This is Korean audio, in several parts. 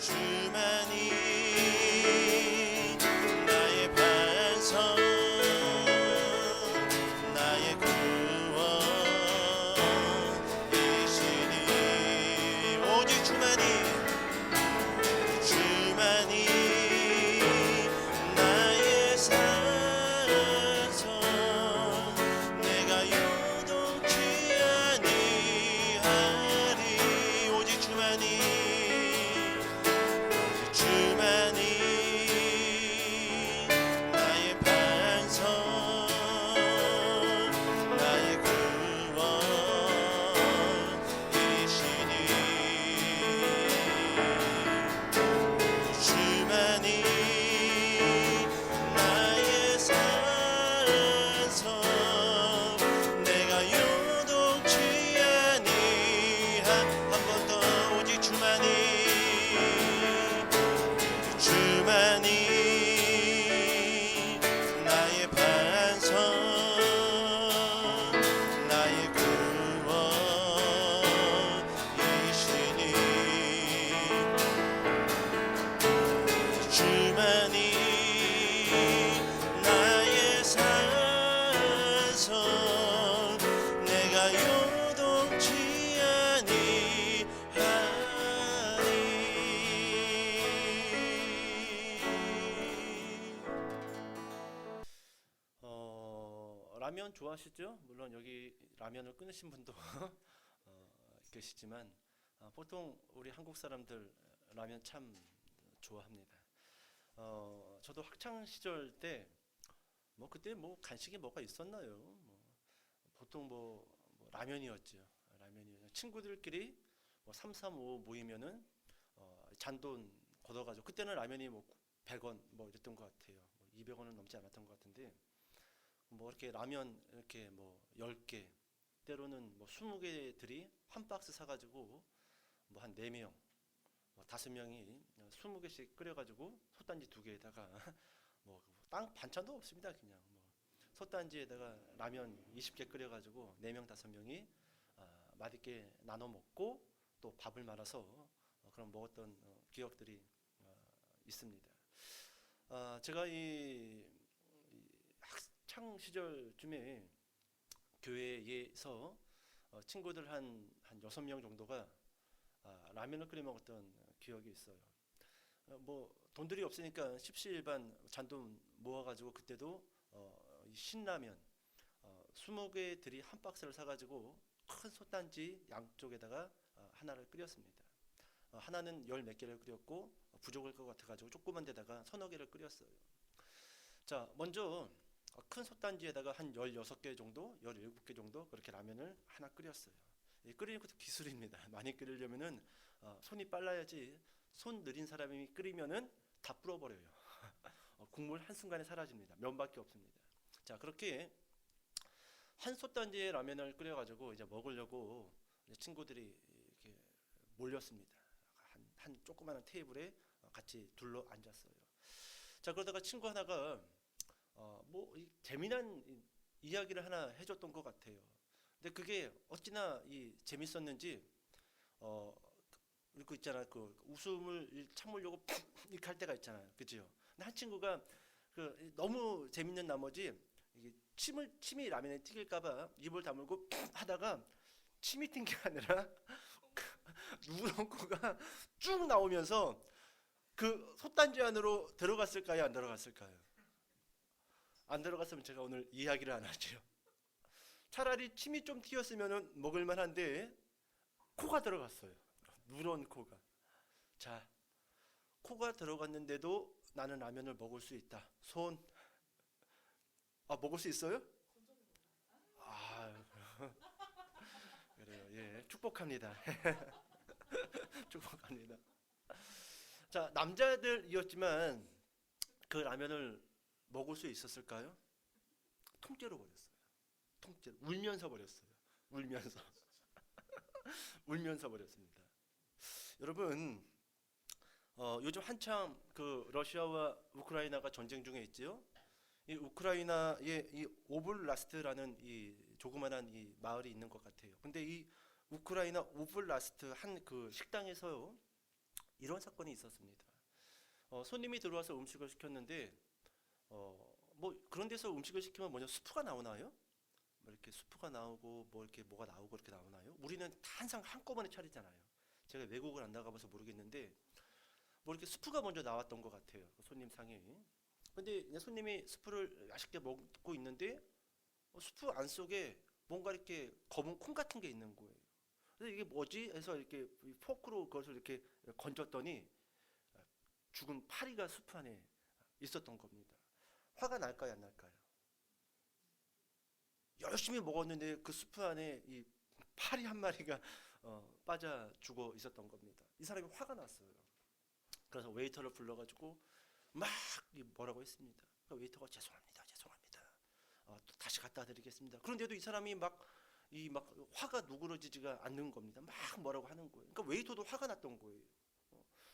주만이 나의 반석 나의 구원이시니 오직 주만이 나의 산성 내가 요동치 아니하리 오직 주만이 나의 반석 나의 구원이시니 주만이 나의 산성 내가 요동치 아니한 한 번 더 오직 주만이 나의 반석 나의 구원이시니 주만이 나의 산성 내가 요동치 아니하리 라면 좋아하시죠? 물론 여기 라면을 끊으신 분도 계시지만 보통 우리 한국 사람들 라면 참 좋아합니다. 저도 학창 시절 때 뭐 그때 뭐 간식이 뭐가 있었나요? 보통 라면이었죠. 친구들끼리 3, 3, 5 모이면은 잔돈 걷어가지고 그때는 라면이 100원 이랬던 것 같아요. 200원은 넘지 않았던 것 같은데 이렇게 라면 이렇게 10개 때로는 20개들이 한 박스 사가지고 한 4명 5명이 20개씩 끓여가지고 솥단지 2개에다가 땅 반찬도 없습니다. 그냥 솥단지에다가 라면 20개 끓여가지고 4명 5명이 맛있게 나눠 먹고 또 밥을 말아서 그럼 먹었던 기억들이 있습니다. 제가 이 학창 시절쯤에 교회에서 친구들 한 6명 정도가 라면을 끓여 먹었던 기억이 있어요. 돈들이 없으니까 십시일반 잔돈 모아가지고 그때도 이 신라면 20개들이 한 박스를 사가지고 큰 솥단지 양쪽에다가 하나를 끓였습니다. 하나는 10몇 개를 끓였고 부족할 것 같아가지고 조그만 데다가 서너 개를 끓였어요. 자, 먼저 큰 솥단지에다가 한 16개 정도, 17개 정도 그렇게 라면을 하나 끓였어요. 끓이는 것도 기술입니다. 많이 끓이려면은 손이 빨라야지 손 느린 사람이 끓이면은 다 불어버려요. 국물 한순간에 사라집니다. 면밖에 없습니다. 자, 그렇게 한 솥단지에 라면을 끓여가지고 이제 먹으려고 이제 친구들이 이렇게 몰렸습니다. 한 조그마한 테이블에 같이 둘러 앉았어요. 자, 그러다가 친구 하나가 재미난 이야기를 하나 해줬던 것 같아요. 근데 그게 어찌나 재밌었는지 그 있잖아, 그 웃음을 참으려고 이렇게 할 때가 있잖아요, 그죠? 근데 한 친구가 너무 재밌는 나머지 이게 침이 라면에 튀길까봐 입을 다물고 하다가 침이 튄 게 아니라 누런 코가 쭉 나오면서 그 솥단지 안으로 들어갔을까요, 안 들어갔을까요? 안 들어갔으면 제가 오늘 이야기를 안 하죠. 차라리 침이 좀 튀었으면 먹을만한데 코가 들어갔어요. 누런 코가. 자, 코가 들어갔는데도 나는 라면을 먹을 수 있다. 손. 먹을 수 있어요? 그래요. 예, 축복합니다. 축복합니다. 자, 남자들이었지만 그 라면을 먹을 수 있었을까요? 통째로 버렸어요. 통째로 울면서 버렸어요. 울면서 울면서 버렸습니다. 여러분, 요즘 한참 그 러시아와 우크라이나가 전쟁 중에 있지요. 이 우크라이나의 이 오블라스트라는 이 조그만한 이 마을이 있는 것 같아요. 근데 이 우크라이나 오블라스트 한 그 식당에서요, 이런 사건이 있었습니다. 손님이 들어와서 음식을 시켰는데 뭐 그런 데서 음식을 시키면 뭐냐 수프가 나오나요? 뭐 이렇게 수프가 나오고 뭐 이렇게 뭐가 나오고 이렇게 나오나요? 우리는 다 항상 한꺼번에 차리잖아요. 제가 외국을 안 나가봐서 모르겠는데 뭐 이렇게 수프가 먼저 나왔던 것 같아요. 그 손님 상에. 근데 이제 손님이 수프를 맛있게 먹고 있는데 수프 안 속에 뭔가 이렇게 검은 콩 같은 게 있는 거예요. 그래서 이게 뭐지? 해서 이렇게 포크로 그것을 이렇게 건졌더니 죽은 파리가 수프 안에 있었던 겁니다. 화가 날까요, 안 날까요? 열심히 먹었는데 그 수프 안에 이 파리 한 마리가 빠져 죽어 있었던 겁니다. 이 사람이 화가 났어요. 그래서 웨이터를 불러가지고 막 뭐라고 했습니다. 그 웨이터가 죄송합니다, 죄송합니다. 또 다시 갖다 드리겠습니다. 그런데도 이 사람이 막 화가 누그러지지가 않는 겁니다. 막 뭐라고 하는 거예요. 그러니까 웨이터도 화가 났던 거예요.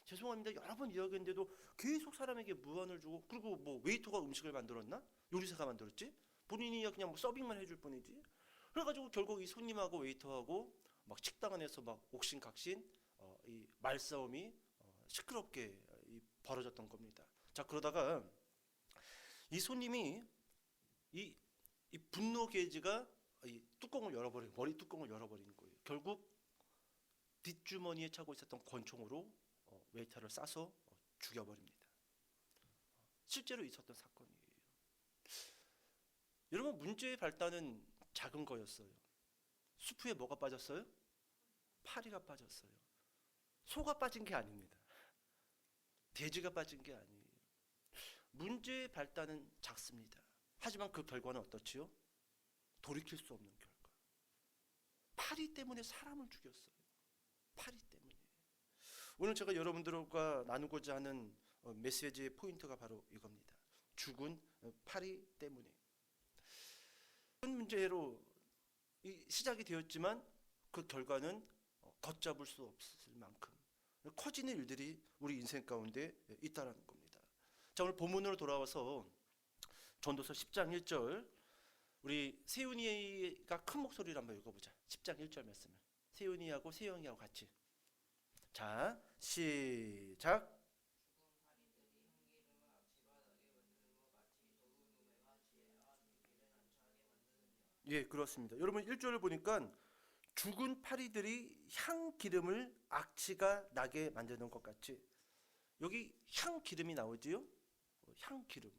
죄송합니다. 여러 번 이야기했는데도 계속 사람에게 무안을 주고, 그리고 뭐 웨이터가 음식을 만들었나? 요리사가 만들었지? 본인이 그냥 뭐 서빙만 해줄 뿐이지. 그래가지고 결국 이 손님하고 웨이터하고 막 식당 안에서 막 옥신각신 이 말싸움이 시끄럽게 벌어졌던 겁니다. 자, 그러다가 이 손님이 이, 이 분노 게이지가 이 뚜껑을 열어버린 머리 뚜껑을 열어버린 거예요. 결국 뒷주머니에 차고 있었던 권총으로 웨이터를 쏴서 죽여버립니다. 실제로 있었던 사건이에요. 여러분, 문제의 발단은 작은 거였어요. 수프에 뭐가 빠졌어요? 파리가 빠졌어요. 소가 빠진 게 아닙니다. 돼지가 빠진 게 아니에요. 문제의 발단은 작습니다. 하지만 그 결과는 어떻지요? 돌이킬 수 없는 결과. 파리 때문에 사람을 죽였어요. 파리 때문에. 오늘 제가 여러분들과 나누고자 하는 메시지의 포인트가 바로 이겁니다. 죽은 파리 때문에. 큰 문제로 시작이 되었지만 그 결과는 걷잡을 수 없을 만큼 커지는 일들이 우리 인생 가운데 있다라는 겁니다. 자, 오늘 본문으로 돌아와서 전도서 10장 1절 우리 세윤이가 큰 목소리로 한번 읽어보자. 10장 1절 말씀을 세윤이하고 세영이하고 같이. 자, 시작. 예, 그렇습니다. 여러분 1절을 보니까 죽은 파리들이 향 기름을 악취가 나게 만드는 것 같이 여기 향 기름이 나오지요? 향 기름.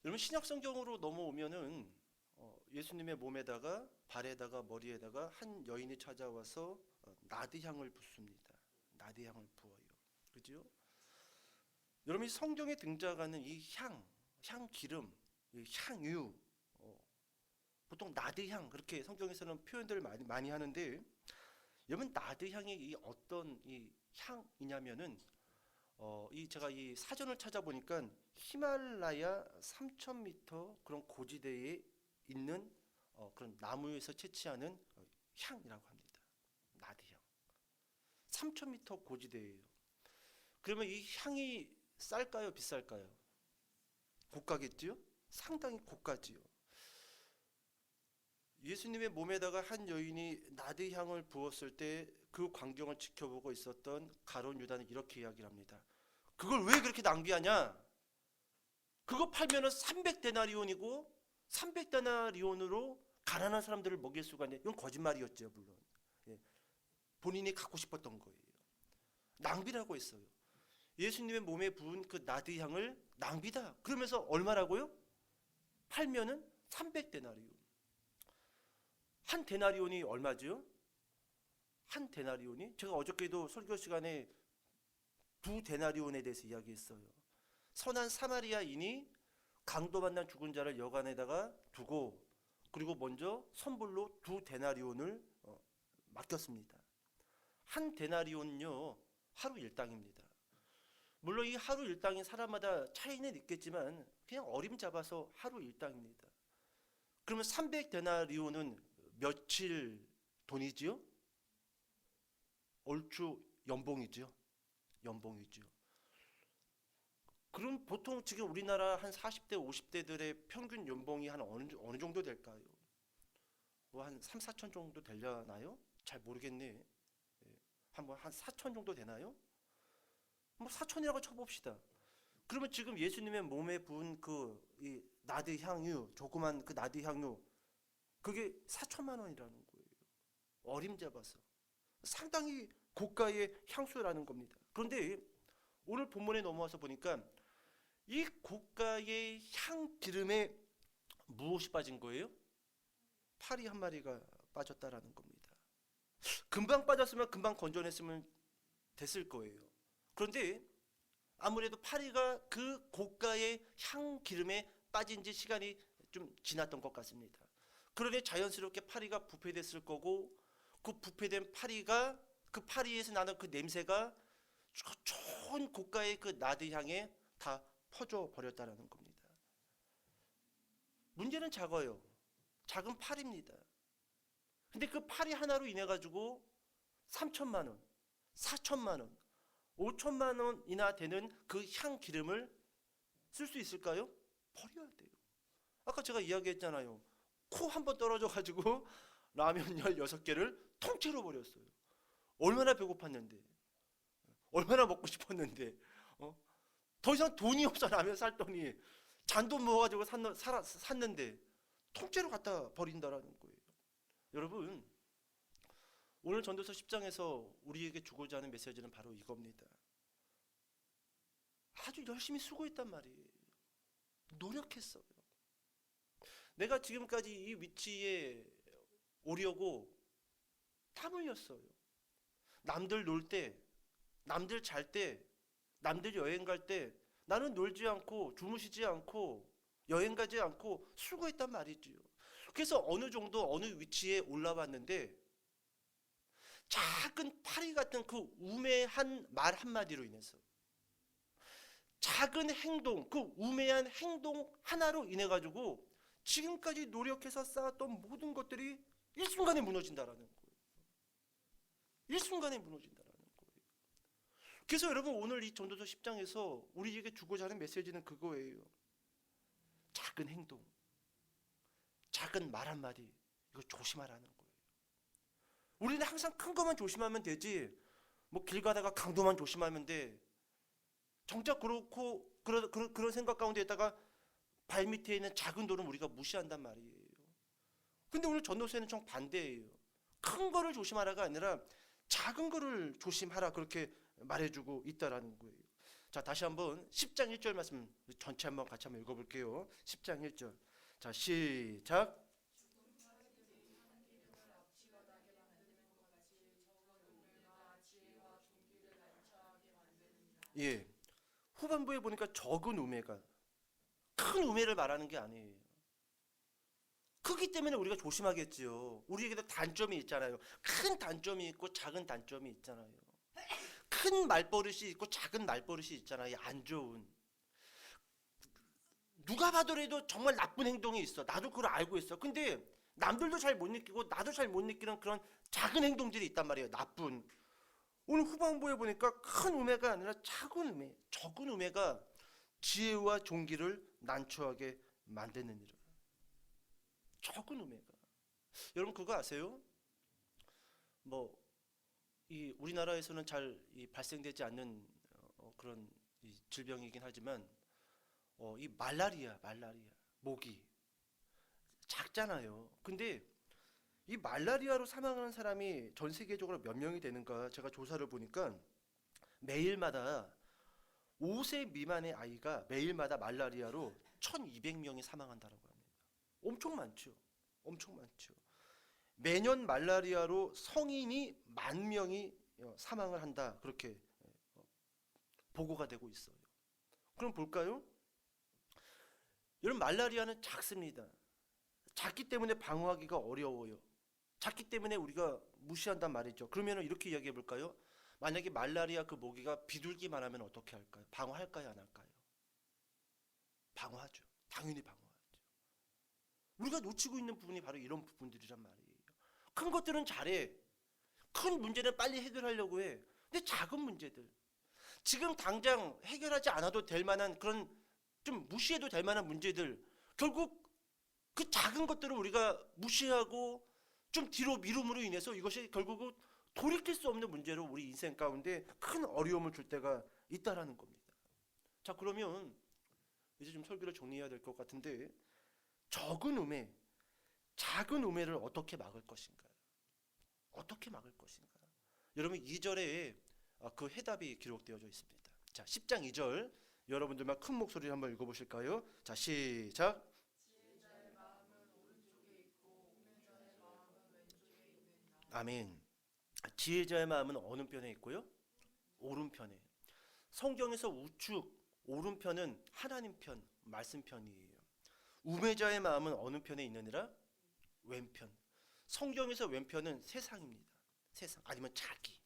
여러분 신약 성경으로 넘어오면은 예수님의 몸에다가 발에다가 머리에다가 한 여인이 찾아와서 나드향을 붓습니다. 나드향을 부어요. 그죠? 여러분 이 성경에 등장하는 이 향 기름, 이 향유, 보통 나드향 그렇게 성경에서는 표현들을 많이 하는데 여러분 나드향이 이 어떤 이 향이냐면은 이 제가 이 사전을 찾아보니까 히말라야 3,000m 그런 고지대에 있는 그런 나무에서 채취하는 향이라고 합니다. 나드향. 3,000m 고지대예요. 그러면 이 향이 쌀까요, 비쌀까요? 고가겠지요? 상당히 고가지요. 예수님의 몸에다가 한 여인이 나드향을 부었을 때 그 광경을 지켜보고 있었던 가룟 유다는 이렇게 이야기를 합니다. 그걸 왜 그렇게 낭비하냐? 그거 팔면은 300데나리온이고 300데나리온으로 가난한 사람들을 먹일 수가 있는데 이건 거짓말이었죠, 물론. 예. 본인이 갖고 싶었던 거예요. 낭비라고 했어요. 예수님의 몸에 부은 그 나드향을 낭비다. 그러면서 얼마라고요? 팔면은 300데나리온. 한 데나리온이 얼마죠? 한 데나리온이? 제가 어저께도 설교 시간에 2데나리온에 대해서 이야기했어요. 선한 사마리아인이 강도 만난 죽은 자를 여관에다가 두고 그리고 먼저 선불로 2데나리온을 맡겼습니다. 한 데나리온은요 하루 일당입니다. 물론 이 하루 일당이 사람마다 차이는 있겠지만 그냥 어림잡아서 하루 일당입니다. 그러면 300데나리온은 며칠 돈이지요? 얼추 연봉이지요. 연봉이지요. 그럼 보통 지금 우리나라 한 40대, 50대들의 평균 연봉이 한 어느 정도 될까요? 뭐 한 3, 4천 정도 되려나요? 잘 모르겠네. 한 4천 정도 되나요? 뭐 4천이라고 쳐봅시다. 그러면 지금 예수님의 몸에 부은 이 나드 향유, 조그만 그 나드 향유, 그게 4천만 원이라는 거예요. 어림잡아서 상당히 고가의 향수라는 겁니다. 그런데 오늘 본문에 넘어와서 보니까 이 고가의 향기름에 무엇이 빠진 거예요? 파리 한 마리가 빠졌다라는 겁니다. 금방 빠졌으면 금방 건져냈으면 됐을 거예요. 그런데 아무래도 파리가 그 고가의 향기름에 빠진 지 시간이 좀 지났던 것 같습니다. 그러니 자연스럽게 파리가 부패됐을 거고, 그 부패된 파리가, 그 파리에서 나는 그 냄새가 좋은 고가의 그 나드 향에 다 퍼져 버렸다라는 겁니다. 문제는 작아요. 작은 파리입니다. 근데 그 파리 하나로 인해 가지고 3천만 원, 4천만 원, 5천만 원이나 되는 그 향기름을 쓸 수 있을까요? 버려야 돼요. 아까 제가 이야기했잖아요. 코 한 번 떨어져 가지고 라면 16개를 통째로 버렸어요. 얼마나 배고팠는데, 얼마나 먹고 싶었는데, 더 이상 돈이 없어 라면 샀더니 잔돈 모아가지고 샀는데 통째로 갖다 버린다라는 거예요. 여러분, 오늘 전도서 10장에서 우리에게 주고자 하는 메시지는 바로 이겁니다. 아주 열심히 수고했단 말이에요. 노력했어요. 내가 지금까지 이 위치에 오려고 땀 흘렸어요. 남들 놀 때, 남들 잘 때, 남들 여행 갈 때 나는 놀지 않고 주무시지 않고 여행 가지 않고 수고했단 말이지요. 그래서 어느 정도 어느 위치에 올라왔는데 작은 파리 같은 그 우매한 말 한마디로 인해서, 작은 행동, 그 우매한 행동 하나로 인해 가지고 지금까지 노력해서 쌓았던 모든 것들이 일순간에 무너진다라는 거예요. 일순간에 무너진다라는 거예요. 그래서 여러분, 오늘 이 전도서 10장에서 우리에게 주고자 하는 메시지는 그거예요. 작은 행동, 작은 말 한마디, 이거 조심하라는 거예요. 우리는 항상 큰 것만 조심하면 되지, 뭐 길 가다가 강도만 조심하면 돼. 정작 그렇고 그런 생각 가운데 있다가 발 밑에 있는 작은 돌은 우리가 무시한단 말이에요. 근데 오늘 전도서에는 정 반대예요. 큰 거를 조심하라가 아니라 작은 거를 조심하라, 그렇게 말해주고 있다라는 거예요. 자, 다시 한번 10장 1절 말씀 전체 한번 같이 한번 읽어볼게요. 10장 1절. 자, 시작. 예, 후반부에 보니까 적은 우매가 큰 우매를 말하는 게 아니에요. 크기 때문에 우리가 조심하겠지요. 우리에게도 단점이 있잖아요. 큰 단점이 있고 작은 단점이 있잖아요. 큰 말버릇이 있고 작은 말버릇이 있잖아요. 안 좋은. 누가 봐도라도 정말 나쁜 행동이 있어. 나도 그걸 알고 있어. 근데 남들도 잘 못 느끼고 나도 잘 못 느끼는 그런 작은 행동들이 있단 말이에요. 나쁜. 오늘 후반부에 보니까 큰 우매가 아니라 작은 우매, 적은 우매가 지혜와 종기를 난처하게 만드느니라. 적은 우매가. 여러분 그거 아세요? 뭐 이 우리나라에서는 잘 발생되지 않는 그런 질병이긴 하지만 이 말라리아, 모기 작잖아요. 근데 이 말라리아로 사망하는 사람이 전 세계적으로 몇 명이 되는가 제가 조사를 보니까 매일마다 5세 미만의 아이가 매일마다 말라리아로 1200명이 사망한다고 합니다. 엄청 많죠. 엄청 많죠. 매년 말라리아로 성인이 10,000명이 사망을 한다, 그렇게 보고가 되고 있어요. 그럼 볼까요? 여러분, 말라리아는 작습니다. 작기 때문에 방어하기가 어려워요. 작기 때문에 우리가 무시한단 말이죠. 그러면 이렇게 이야기해 볼까요? 만약에 말라리아 그 모기가 비둘기만 하면 어떻게 할까요? 방어할까요, 안 할까요? 방어하죠. 당연히 방어하죠. 우리가 놓치고 있는 부분이 바로 이런 부분들이란 말이에요. 큰 것들은 잘해. 큰 문제는 빨리 해결하려고 해. 근데 작은 문제들, 지금 당장 해결하지 않아도 될 만한 그런 좀 무시해도 될 만한 문제들, 결국 그 작은 것들을 우리가 무시하고 좀 뒤로 미룸으로 인해서 이것이 결국은 돌이킬 수 없는 문제로 우리 인생 가운데 큰 어려움을 줄 때가 있다라는 겁니다. 자, 그러면 이제 좀 설교를 정리해야 될 것 같은데, 적은 우매, 작은 우매를 어떻게 막을 것인가? 어떻게 막을 것인가? 여러분 2절에 그 해답이 기록되어져 있습니다. 자, 10장 2절 여러분들만 큰 목소리로 한번 읽어보실까요? 자, 시작. 아멘. 지혜자의 마음은 어느 편에 있고요? 오른편에. 성경에서 우측 오른편은 하나님 편, 말씀 편이에요. 우매자의 마음은 어느 편에 있느니라? 왼편. 성경에서 왼편은 세상입니다. 세상 아니면 자기.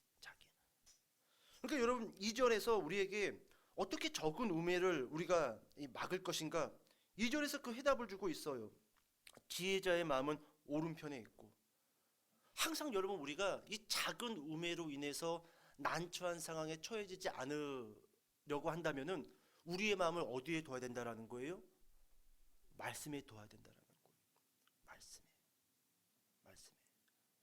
그러니까 여러분 2절에서 우리에게 어떻게 적은 우매를 우리가 막을 것인가? 2절에서 그 해답을 주고 있어요. 지혜자의 마음은 오른편에 있고, 항상 여러분 우리가 이 작은 우매로 인해서 난처한 상황에 처해지지 않으려고 한다면은 우리의 마음을 어디에 둬야 된다라는 거예요? 말씀에 둬야 된다라는 거예요. 말씀에.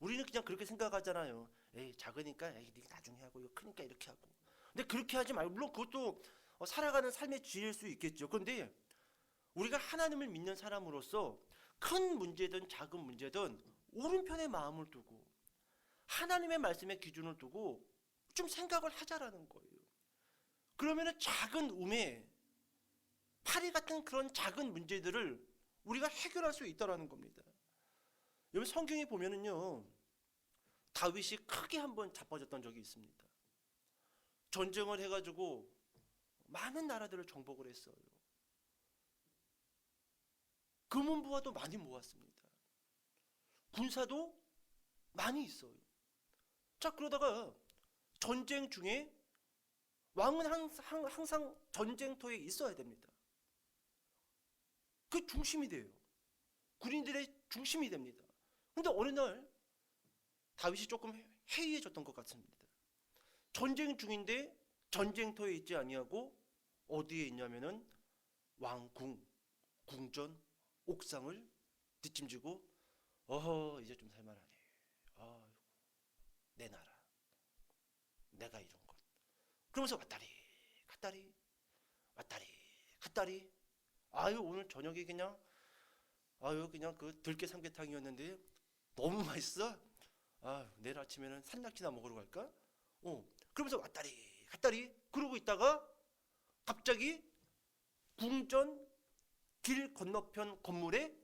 우리는 그냥 그렇게 생각하잖아요. 에이, 작으니까 에이, 네가 나중에 하고, 이거 크니까 이렇게 하고. 근데 그렇게 하지 말고, 물론 그것도 살아가는 삶의 지혜일 수 있겠죠. 그런데 우리가 하나님을 믿는 사람으로서 큰 문제든 작은 문제든 오른편에 마음을 두고 하나님의 말씀에 기준을 두고 좀 생각을 하자라는 거예요. 그러면은 작은 우매, 파리 같은 그런 작은 문제들을 우리가 해결할 수 있다라는 겁니다. 여러분 성경에 보면은요, 다윗이 크게 한번 자빠졌던 적이 있습니다. 전쟁을 해가지고 많은 나라들을 정복을 했어요. 금은부화도 많이 모았습니다. 군사도 많이 있어요. 자, 그러다가 전쟁 중에 왕은 항상 전쟁터에 있어야 됩니다. 그 중심이 돼요. 군인들의 중심이 됩니다. 근데 어느 날 다윗이 조금 해이해졌던 것 같습니다. 전쟁 중인데 전쟁터에 있지 아니하고 어디에 있냐면은 왕궁, 궁전, 옥상을 뒷짐지고 이제 좀 살만하네. 내 나라, 내가 이룬 것. 그러면서 왔다리 갔다리. 오늘 저녁에 그냥 그 들깨 삼계탕이었는데 너무 맛있어. 내일 아침에는 산낙지나 먹으러 갈까? 그러면서 왔다리 그러고 있다가 갑자기 궁전 길 건너편 건물에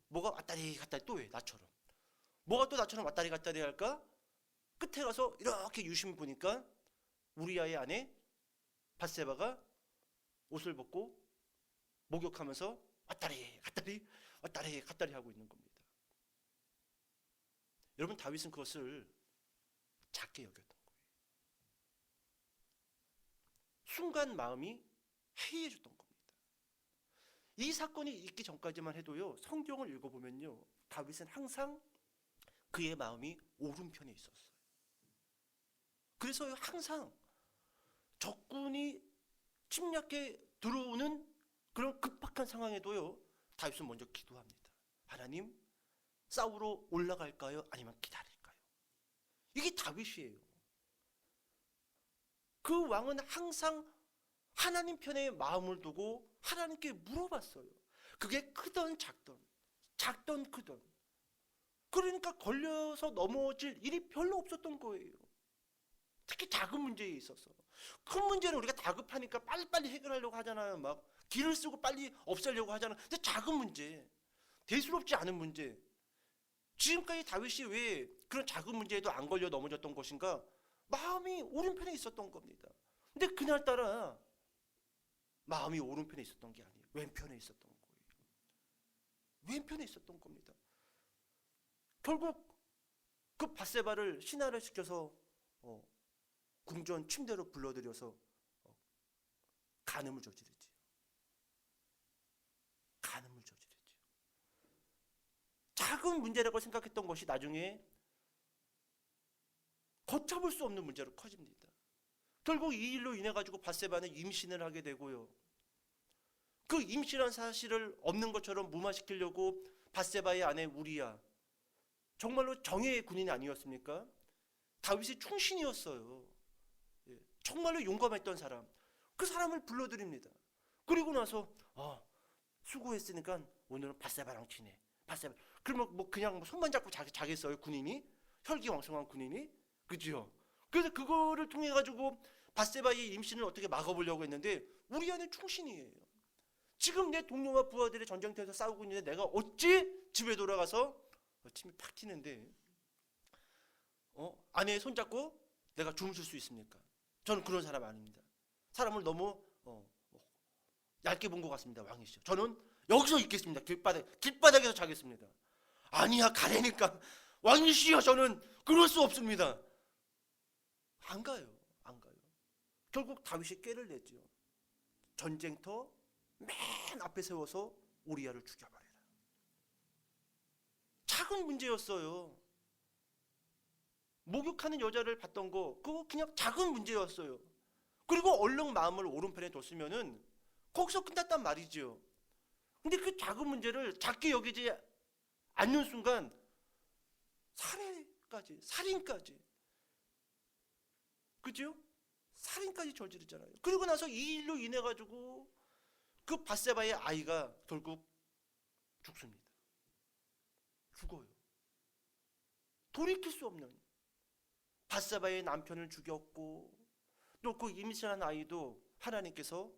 뭐가 왔다리 갔다리 또 해, 나처럼. 뭐가 또 나처럼 왔다리 갔다리 할까? 끝에 가서 이렇게 유심히 보니까 우리아의 아내 밧세바가 옷을 벗고 목욕하면서 왔다리 갔다리 하고 있는 겁니다. 여러분 다윗은 그것을 작게 여겼던 거예요. 순간 마음이 해이해졌던 겁니다. 이 사건이 있기 전까지만 해도요, 성경을 읽어보면요, 다윗은 항상 그의 마음이 오른편에 있었어요. 그래서 항상 적군이 침략해 들어오는 그런 급박한 상황에도요, 다윗은 먼저 기도합니다. 하나님, 싸우러 올라갈까요? 아니면 기다릴까요? 이게 다윗이에요. 그 왕은 항상 하나님 편에 마음을 두고 하나님께 물어봤어요. 그게 크던 작던 크던. 그러니까 걸려서 넘어질 일이 별로 없었던 거예요. 특히 작은 문제에 있어서. 큰 문제는 우리가 다급하니까 빨리빨리 해결하려고 하잖아요. 막 길을 쓰고 빨리 없애려고 하잖아요. 근데 작은 문제, 대수롭지 않은 문제, 지금까지 다윗이 왜 그런 작은 문제에도 안 걸려 넘어졌던 것인가? 마음이 오른편에 있었던 겁니다. 근데 그날따라 마음이 오른편에 있었던 게 아니에요. 왼편에 있었던 거예요. 왼편에 있었던 겁니다. 결국 그 밧세바를 신하를 시켜서 궁전 침대로 불러들여서 간음을 저지르지. 작은 문제라고 생각했던 것이 나중에 걷잡을 수 없는 문제로 커집니다. 결국 이 일로 인해 가지고 밧세바는 임신을 하게 되고요. 그 임신한 사실을 없는 것처럼 무마시키려고 밧세바의 아내 우리아, 정말로 정예의 군인이 아니었습니까? 다윗의 충신이었어요. 예, 정말로 용감했던 사람. 그 사람을 불러드립니다. 그리고 나서 수고했으니까 오늘은 밧세바랑 지내. 밧세바. 그러면 뭐 그냥 손만 잡고 자겠어요, 군인이? 혈기왕성한 군인이? 그죠? 그래서 그거를 통해 가지고 밧세바의 임신을 어떻게 막아보려고 했는데 우리아는 충신이에요. 지금 내 동료와 부하들이 전쟁터에서 싸우고 있는데 내가 어찌 집에 돌아가서 침이 팍 튀는데 아내의 손잡고 내가 주무실 수 있습니까? 저는 그런 사람 아닙니다. 사람을 너무 얇게 본 것 같습니다. 왕이시죠. 저는 여기서 있겠습니다. 길바닥에서 자겠습니다. 아니야, 가래니까. 왕이시여, 저는 그럴 수 없습니다. 안 가요. 결국 다윗이 꾀를 냈죠. 전쟁터 맨 앞에 세워서 우리아를 죽여버려라. 작은 문제였어요. 목욕하는 여자를 봤던 거, 그거 그냥 작은 문제였어요. 그리고 얼른 마음을 오른편에 뒀으면은 거기서 끝났단 말이죠. 근데 그 작은 문제를 작게 여기지 않는 순간 살인까지, 그죠? 살인까지 저지르잖아요. 그리고 나서 이 일로 인해 가지고 그 밧세바의 아이가 결국 죽어요. 돌이킬 수 없는. 밧세바의 남편을 죽였고 또 그 임신한 아이도 하나님께서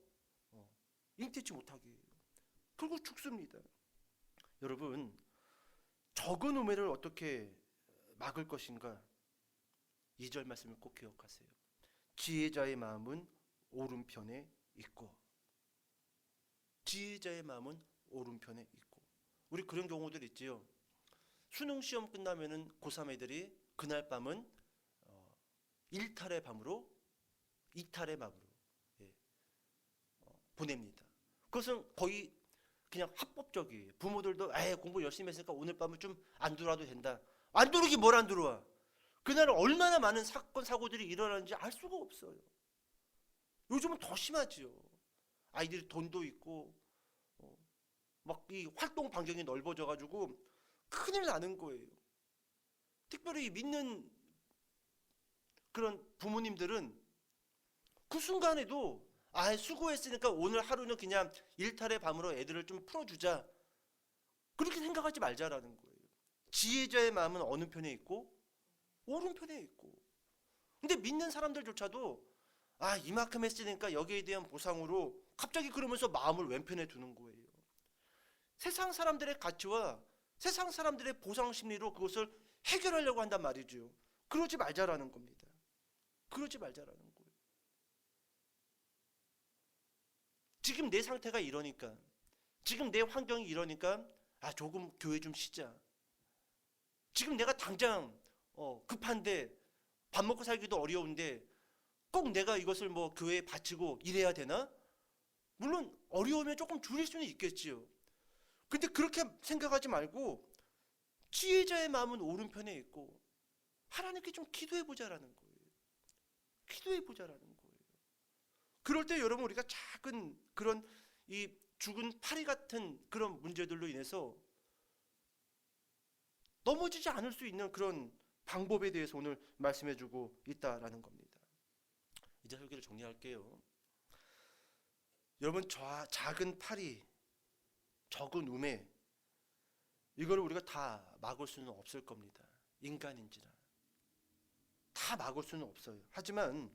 잉태치 못하게 해요. 결국 죽습니다. 여러분, 적은 우매를 어떻게 막을 것인가? 2절 말씀을 꼭 기억하세요. 지혜자의 마음은 오른편에 있고. 지혜자의 마음은 오른편에 있고. 우리 그런 경우들 있지요. 수능 시험 끝나면은 고3 애들이 그날 밤은 일탈의 밤으로 이탈의 밤으로 보냅니다. 그것은 거의 그냥 합법적이에요. 부모들도 공부 열심히 했으니까 오늘 밤은 좀 안 들어와도 된다. 안 들어오기 뭘 안 들어와. 그날 얼마나 많은 사건 사고들이 일어나는지 알 수가 없어요. 요즘은 더 심하지요. 아이들이 돈도 있고 막 이 활동 반경이 넓어져 가지고 큰일 나는 거예요. 특별히 믿는 그런 부모님들은 그 순간에도 수고했으니까 오늘 하루는 그냥 일탈의 밤으로 애들을 좀 풀어주자, 그렇게 생각하지 말자라는 거예요. 지혜자의 마음은 어느 편에 있고? 오른편에 있고. 근데 믿는 사람들조차도 이만큼 했으니까 여기에 대한 보상으로 갑자기 그러면서 마음을 왼편에 두는 거예요. 세상 사람들의 가치와 세상 사람들의 보상 심리로 그것을 해결하려고 한단 말이죠. 그러지 말자라는 겁니다. 그러지 말자라는 거예요. 지금 내 상태가 이러니까, 지금 내 환경이 이러니까 조금 교회 좀 쉬자. 지금 내가 당장 급한데 밥 먹고 살기도 어려운데 꼭 내가 이것을 뭐 교회에 바치고 이래야 되나? 물론 어려우면 조금 줄일 수는 있겠지요. 근데 그렇게 생각하지 말고 지혜자의 마음은 오른편에 있고 하나님께 좀 기도해 보자라는 거예요. 기도해 보자라는 거예요. 그럴 때 여러분, 우리가 작은 그런 이 죽은 파리 같은 그런 문제들로 인해서 넘어지지 않을 수 있는 그런 방법에 대해서 오늘 말씀해 주고 있다라는 겁니다. 이제 설교를 정리할게요. 여러분, 작은 파리, 적은 우매, 이걸 우리가 다 막을 수는 없을 겁니다. 인간인지라 다 막을 수는 없어요. 하지만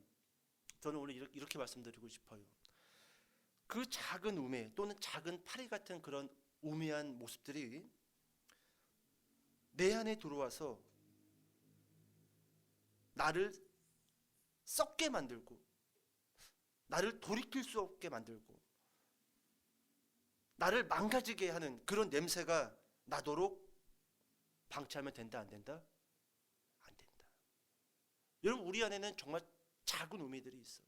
저는 오늘 이렇게 말씀드리고 싶어요. 그 작은 우매 또는 작은 파리 같은 그런 우매한 모습들이 내 안에 들어와서 나를 썩게 만들고 나를 돌이킬 수 없게 만들고 나를 망가지게 하는 그런 냄새가 나도록 방치하면 된다, 안 된다? 안 된다. 여러분, 우리 안에는 정말 작은 우매들이 있어요.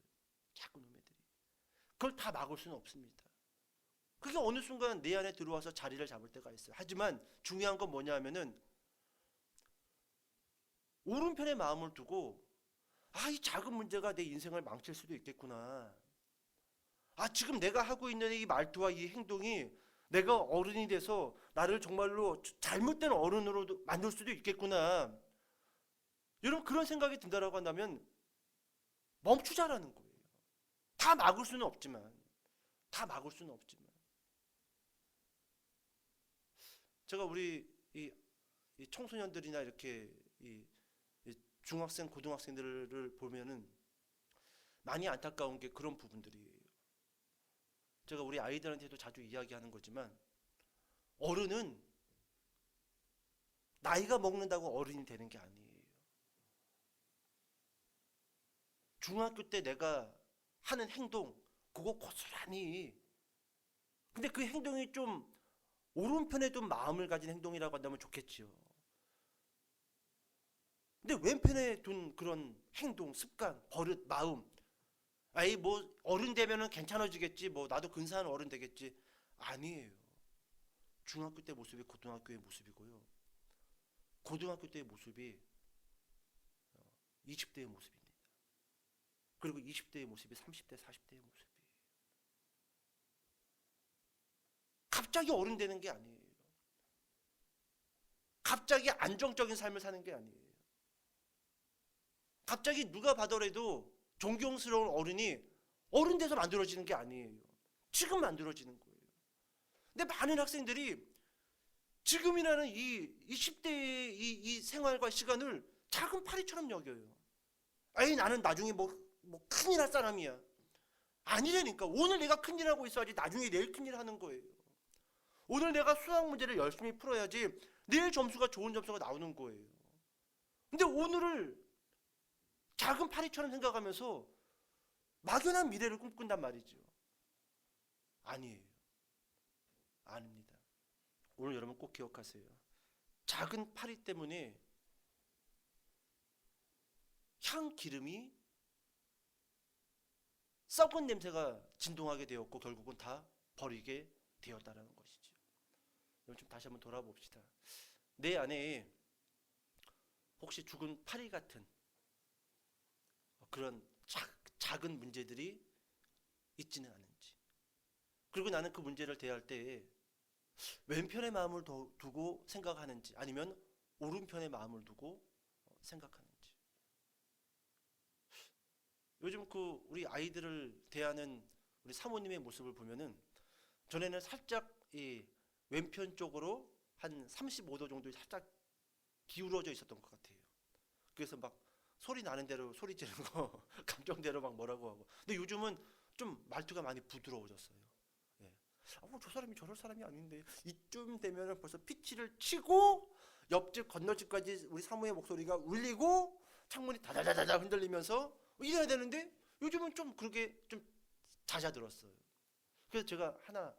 작은 우매들이. 그걸 다 막을 수는 없습니다. 그게 어느 순간 내 안에 들어와서 자리를 잡을 때가 있어요. 하지만 중요한 건 뭐냐 하면은 오른편에 마음을 두고 이 작은 문제가 내 인생을 망칠 수도 있겠구나. 지금 내가 하고 있는 이 말투와 이 행동이 내가 어른이 돼서 나를 정말로 잘못된 어른으로 만들 수도 있겠구나. 여러분 그런 생각이 든다라고 한다면 멈추자라는 거예요. 다 막을 수는 없지만 제가 우리 이 청소년들이나 이렇게 이 중학생, 고등학생들을 보면은 많이 안타까운 게 그런 부분들이에요. 제가 우리 아이들한테도 자주 이야기하는 거지만 어른은 나이가 먹는다고 어른이 되는 게 아니에요. 중학교 때 내가 하는 행동 그거 고스란히 근데 그 행동이 좀 오른편에 둔 마음을 가진 행동이라고 한다면 좋겠지요. 근데 왼편에 둔 그런 행동, 습관, 버릇, 마음 아이 뭐 어른 되면은 괜찮아지겠지 뭐 나도 근사한 어른 되겠지 아니에요. 중학교 때 모습이 고등학교의 모습이고요. 고등학교 때의 모습이 20대의 모습입니다. 그리고 20대의 모습이 30대, 40대의 모습이에요. 갑자기 어른 되는 게 아니에요. 갑자기 안정적인 삶을 사는 게 아니에요. 갑자기 누가 봐더라도 존경스러운 어른이 어른 돼서 만들어지는 게 아니에요. 지금 만들어지는 거예요. 근데 많은 학생들이 지금이라는 이 10대의 이 생활과 시간을 작은 파리처럼 여겨요. 아니 나는 나중에 뭐 큰일 할 사람이야. 아니라니까. 오늘 내가 큰일 하고 있어야지 나중에 내일 큰일 하는 거예요. 오늘 내가 수학 문제를 열심히 풀어야지 내일 점수가 좋은 점수가 나오는 거예요. 근데 오늘을 작은 파리처럼 생각하면서 막연한 미래를 꿈꾼단 말이죠. 아니에요. 아닙니다. 오늘 여러분 꼭 기억하세요. 작은 파리 때문에 향 기름이 썩은 냄새가 진동하게 되었고 결국은 다 버리게 되었다라는 것이죠. 여러분 좀 다시 한번 돌아봅시다. 내 안에 혹시 죽은 파리 같은 그런 작은 문제들이 있지는 않은지, 그리고 나는 그 문제를 대할 때에 왼편의 마음을 두고 생각하는지 아니면 오른편의 마음을 두고 생각하는지. 요즘 그 우리 아이들을 대하는 우리 사모님의 모습을 보면은 전에는 살짝 이 왼편 쪽으로 한 35도 정도 살짝 기울어져 있었던 것 같아요. 그래서 막 소리 나는 대로 소리 지르고 감정대로 막 뭐라고 하고. 근데 요즘은 좀 말투가 많이 부드러워졌어요. 예. 저 사람이 저럴 사람이 아닌데 이쯤 되면 벌써 피치를 치고 옆집 건너집까지 우리 사모의 목소리가 울리고 창문이 다다다다다 흔들리면서 이래야 되는데 요즘은 좀 그렇게 좀 잦아들었어요. 그래서 제가 하나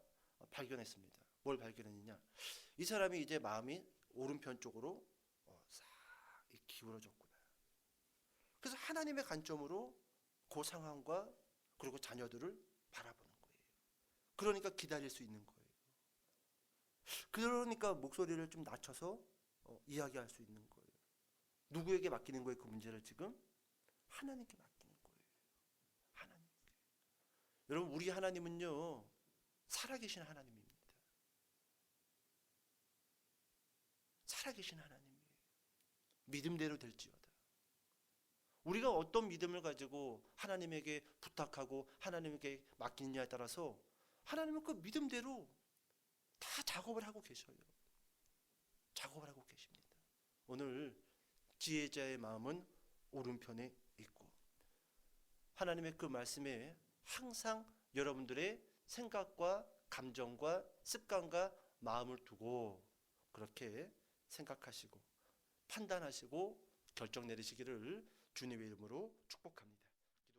발견했습니다. 뭘 발견했느냐? 이 사람이 이제 마음이 오른편 쪽으로 싹 기울어졌구나. 그래서 하나님의 관점으로 그 상황과 그리고 자녀들을 바라보는 거예요. 그러니까 기다릴 수 있는 거예요. 그러니까 목소리를 좀 낮춰서 이야기할 수 있는 거예요. 누구에게 맡기는 거예요? 그 문제를 지금 하나님께 맡기는 거예요. 하나님께. 여러분 우리 하나님은요 살아계신 하나님입니다. 살아계신 하나님이에요. 믿음대로 될지어다. 우리가 어떤 믿음을 가지고 하나님에게 부탁하고 하나님에게 맡기느냐에 따라서 하나님은 그 믿음대로 다 작업을 하고 계셔요. 작업을 하고 계십니다. 오늘 지혜자의 마음은 오른편에 있고 하나님의 그 말씀에 항상 여러분들의 생각과 감정과 습관과 마음을 두고 그렇게 생각하시고 판단하시고 결정 내리시기를 주님의 이름으로 축복합니다.